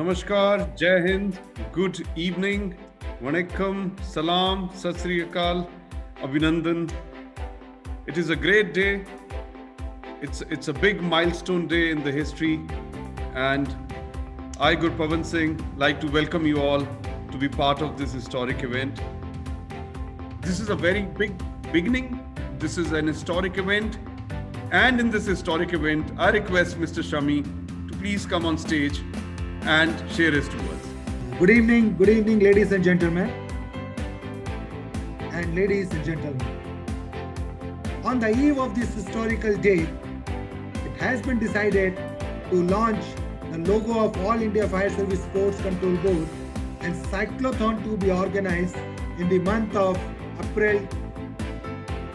Namaskar, Jai Hind, good evening, Vanakkam, Salam, Sat Sri Akal, Abhinandan. It is a great day. It's a big milestone day in the history, and I, Gurpavan Singh, like to welcome you all to be part of this historic event. This is a very big beginning. This is an historic event, and in this historic event, I request Mr. Shami to please come on stage and share his two words. Good evening, ladies and gentlemen. And ladies and gentlemen, on the eve of this historical day, it has been decided to launch the logo of All India Fire Service Sports Control Board and Cyclothon to be organized in the month of April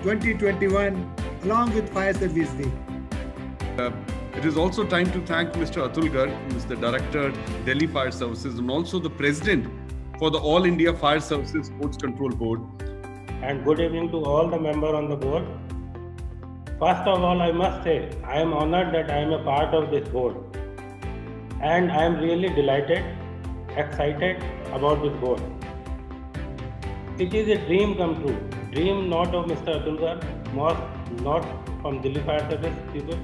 2021 along with Fire Service Day. It is also time to thank Mr. Atul Garg, who is the Director, Delhi Fire Services, and also the President for the All India Fire Services Sports Control Board. And good evening to all the members on the board. First of all, I must say, I am honored that I am a part of this board. And I am really delighted, excited about this board. It is a dream come true. Dream not of Mr. Atul Garg, not from Delhi Fire Service people.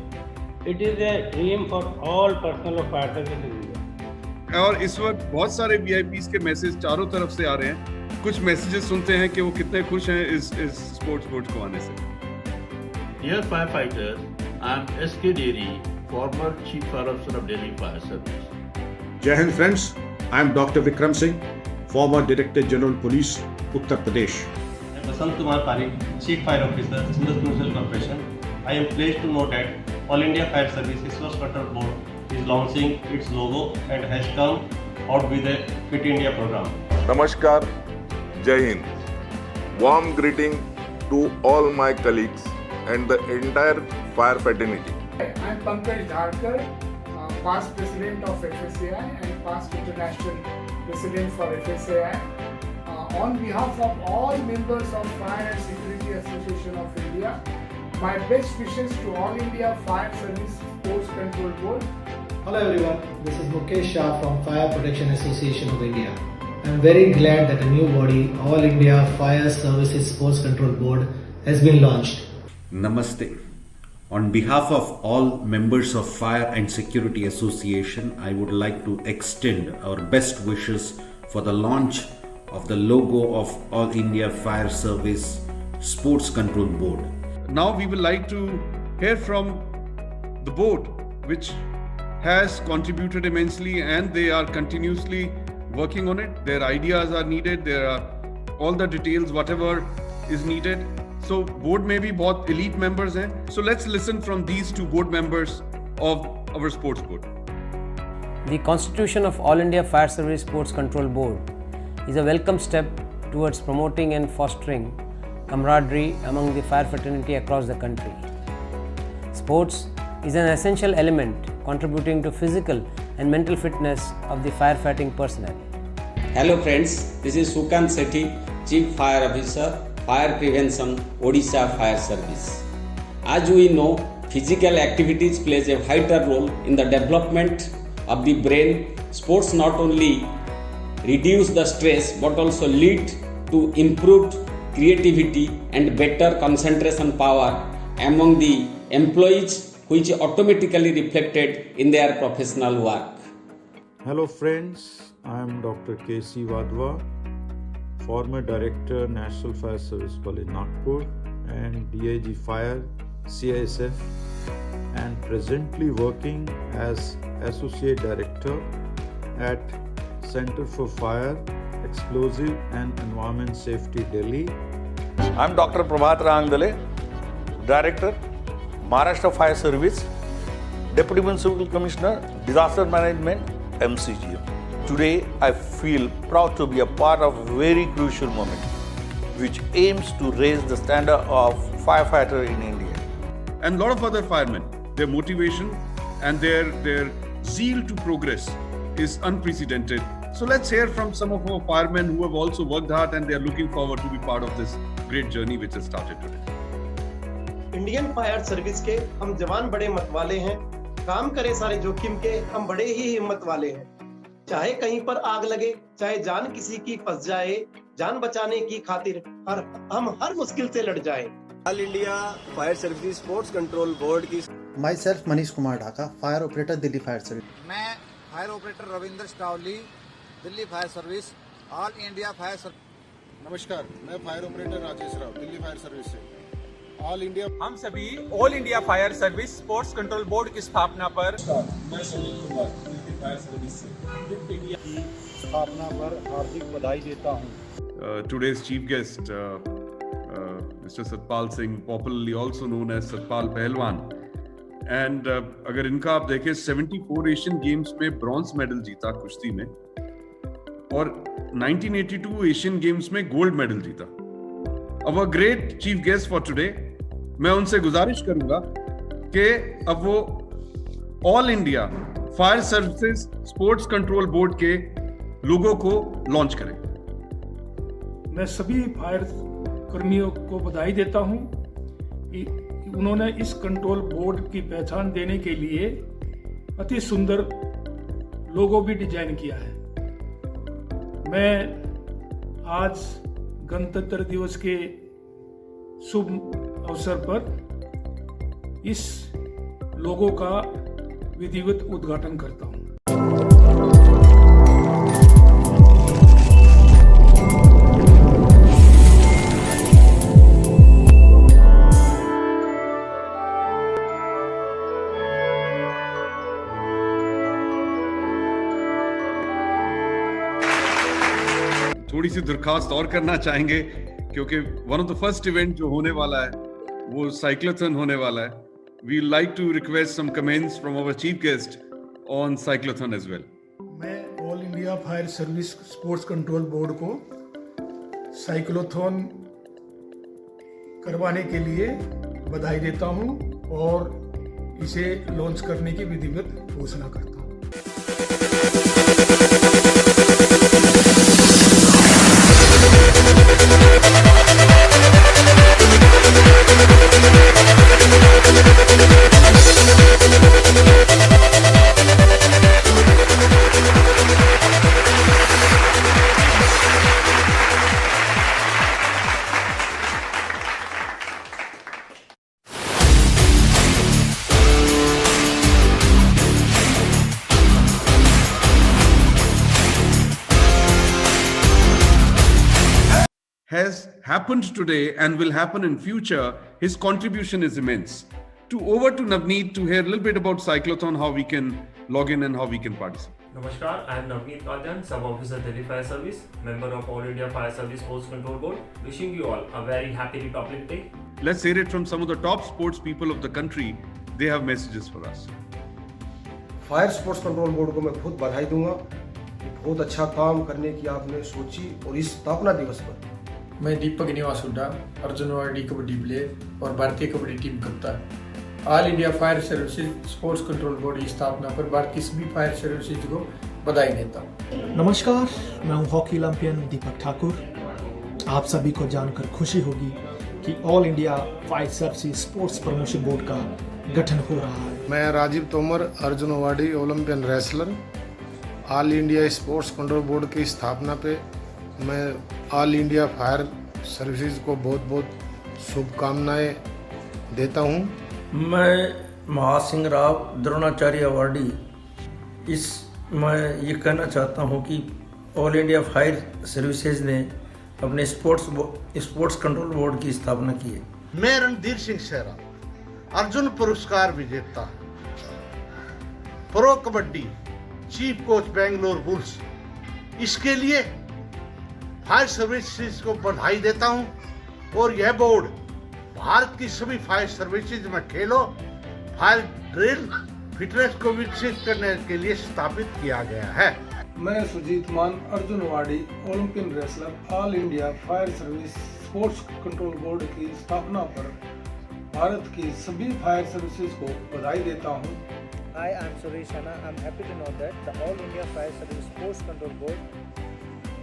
It is a dream for all personnel of fire service in India. और इस वक्त बहुत सारे VIPs के message चारों तरफ से आ रहे हैं. कुछ मैसेजेस सुनते हैं कि वो कितने खुश हैं इस स्पोर्ट्स बोर्ड को आने से. Dear firefighters, I am S.K. Deri, former Chief Fire Officer of Delhi Fire Service. Jai Hind friends, I am Dr. Vikram Singh, former Director General Police, Uttar Pradesh. I am Basant Kumar Parik, Chief Fire Officer, Indus Municipal Corporation. I am pleased to note that All India Fire Service Sports Control Board is launching its logo and has come out with a Fit India program. Namaskar, Jai Hind. Warm greeting to all my colleagues and the entire fire fraternity. I am Pankaj Dharkar, past President of FSAI and past International President for FSAI. On behalf of all members of Fire and Security Association of India, my best wishes to All India Fire Service Sports Control Board. Hello everyone, this is Mukesh Shah from Fire Protection Association of India. I am very glad that a new body, All India Fire Services Sports Control Board, has been launched. Namaste. On behalf of all members of Fire and Security Association, I would like to extend our best wishes for the launch of the logo of All India Fire Service Sports Control Board. Now we would like to hear from the board, which has contributed immensely and they are continuously working on it. Their ideas are needed. There are all the details, whatever is needed. So board में भी बहुत elite members हैं. So let's listen from these two board members of our sports board. The constitution of All India Fire Service Sports Control Board is a welcome step towards promoting and fostering camaraderie among the fire fraternity across the country. Sports is an essential element contributing to physical and mental fitness of the firefighting personnel. Hello friends, this is Sukant Sethi, Chief Fire Officer, Fire Prevention, Odisha Fire Service. As we know, physical activities plays a vital role in the development of the brain. Sports not only reduce the stress but also lead to improved creativity and better concentration power among the employees, which automatically reflected in their professional work. Hello friends, I am Dr. K.C. Wadhwa, former Director, National Fire Service College, Nagpur, and DIG Fire, CISF, and presently working as Associate Director at Center for Fire, Explosive and Environment Safety, Delhi. I am Dr. Prabhat Rangdale, Director, Maharashtra Fire Service, Deputy Municipal Commissioner, Disaster Management, MCGM. Today, I feel proud to be a part of a very crucial moment, which aims to raise the standard of firefighter in India. And a lot of other firemen, their motivation and their zeal to progress is unprecedented. So let's hear from some of our firemen who have also worked hard and they are looking forward to be part of this great journey which has started today. Indian fire service के हम जवान बड़े मत वाले हैं, काम करे सारे जोखिम के हम बड़े ही हिम्मत वाले हैं. चाहे कहीं पर आग लगे, चाहे जान किसी की फंस जाए, जान बचाने की खातिर हम हर मुश्किल से लड़ जाएं। All India fire services sports control board की myself Manish Kumar Dhaka, fire operator, Delhi fire service. मैं फायर ऑपरेटर रविंद्र स्टावली, Delhi fire service, all India fire service. नमस्कार, मैं fire operator Rajesh Rao, Delhi fire service से। ऑल इंडिया हम सभी all India fire service sports control board की स्थापना पर मैं सुनील कुमार, दिल्ली फायर सर्विस से फिट इंडिया की स्थापना पर हार्दिक बधाई देता हूँ। Today's chief guest, Mr. Satpal Singh, popularly also known as Satpal Pahalwan. And अगर इनका आप देखें 74 एशियन गेम्स में ब्रॉन्ज मेडल जीता कुश्ती में और 1982 एशियन गेम्स में गोल्ड मेडल जीता। अब great chief guest for today, मैं उनसे गुजारिश करूंगा कि अब वो all India fire services sports control board के लोगो को लॉन्च करें। मैं सभी फायर कर्मियों को बधाई देता हूं कि उन्होंने इस कंट्रोल बोर्ड की पहचान देने के लिए अति सुंदर लोगो भी डिजाइन किया है। मैं आज गणतंत्र दिवस के शुभ अवसर पर इस लोगो का विधिवत उद्घाटन करता हूं। थोड़ी सी दरखास्त और करना चाहेंगे क्योंकि one of the first event जो होने वाला है वो साइक्लोथन होने वाला है। We like to request some comments from our chief guest on cyclothon as well. मैं all India fire service sports control board को साइक्लोथन करवाने के लिए बधाई देता हूं और इसे लॉन्च करने की विधिवत घोषणा करता हूं। has happened today and will happen in future, his contribution is immense. Over to Navneet to hear a little bit about Cyclothon, how we can log in and how we can participate. Namaskar, I am Navneet Kalyan, Sub-Officer Delhi Fire Service, member of All India Fire Service Sports Control Board. Wishing you all a very happy Republic Day. Let's hear it from some of the top sports people of the country. They have messages for us. Fire sports control board को मैं बहुत बधाई दूंगा। बहुत अच्छा काम करने की आपने सोची और इस स्थापना दिवस पर मैं दीपक निवास हुड्डा, अर्जुनवाड़ी कबड्डी प्लेयर और भारतीय कबड्डी टीम कप्तान, all India fire services sports control board की स्थापना पर भारतीय सभी फायर सर्विसेज को बधाई देता हूँ। नमस्कार, मैं हूँ हॉकी ओलंपियन दीपक ठाकुर। आप सभी को जानकर खुशी होगी कि all India fire services sports promotion board का गठन हो रहा है। मैं Rajeev Tomar, Arjuna awardee Olympian wrestler, all India sports control board की स्थापना पे मैं ऑल इंडिया फायर सर्विसेज को बहुत बहुत शुभकामनाएं देता हूं। मैं महासिंह राव, द्रोणाचार्य अवार्डी, मैं ये कहना चाहता हूं कि ऑल इंडिया फायर सर्विसेज ने अपने स्पोर्ट्स कंट्रोल बोर्ड की स्थापना की है। मैं रणधीर सिंह सेरा, अर्जुन पुरस्कार विजेता, pro kabaddi chief coach Bangalore bulls, इसके लिए फायर सर्विसेज को बधाई देता हूं और यह बोर्ड भारत की सभी फायर सर्विसेज में खेलों, फायर ड्रिल, फिटनेस को विकसित करने के लिए स्थापित किया गया है। मैं Sujeet Maan, Arjuna awardee Olympian wrestler, all India fire service sports control board की स्थापना पर भारत की सभी फायर सर्विसेज को बधाई देता हूं। Hi, I'm Suresh Anna. I'm happy to know that the All India Fire Service Sports Control Board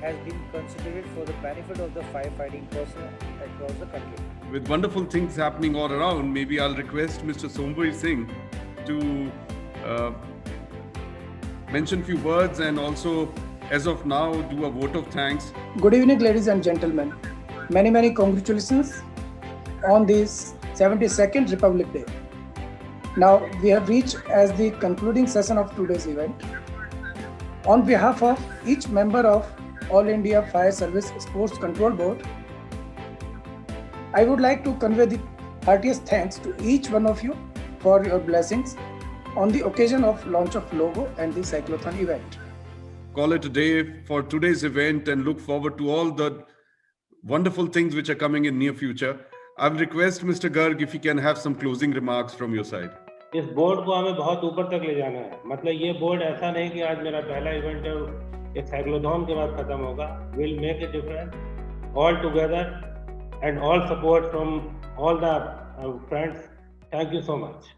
has been considered for the benefit of the firefighting personnel across the country. With wonderful things happening all around, maybe I'll request Mr. Sombir Singh to mention few words and also, as of now, do a vote of thanks. Good evening, ladies and gentlemen. Many congratulations on this 72nd Republic Day. Now we have reached as the concluding session of today's event. On behalf of each member of All India Fire Service Sports Control Board, I would like to convey the heartiest thanks to each one of you for your blessings on the occasion of launch of logo and the cyclothon event. Call it a day for today's event and look forward to all the wonderful things which are coming in near future. I will request Mr. Garg if he can have some closing remarks from your side. इस board को हमें बहुत ऊपर तक ले जाना है. मतलब ये बोर्ड ऐसा नहीं कि आज मेरा पहला इवेंट है एक साइक्लोथॉन के बाद खत्म होगा. We'll make a difference all together and all support from all the friends. Thank you so much.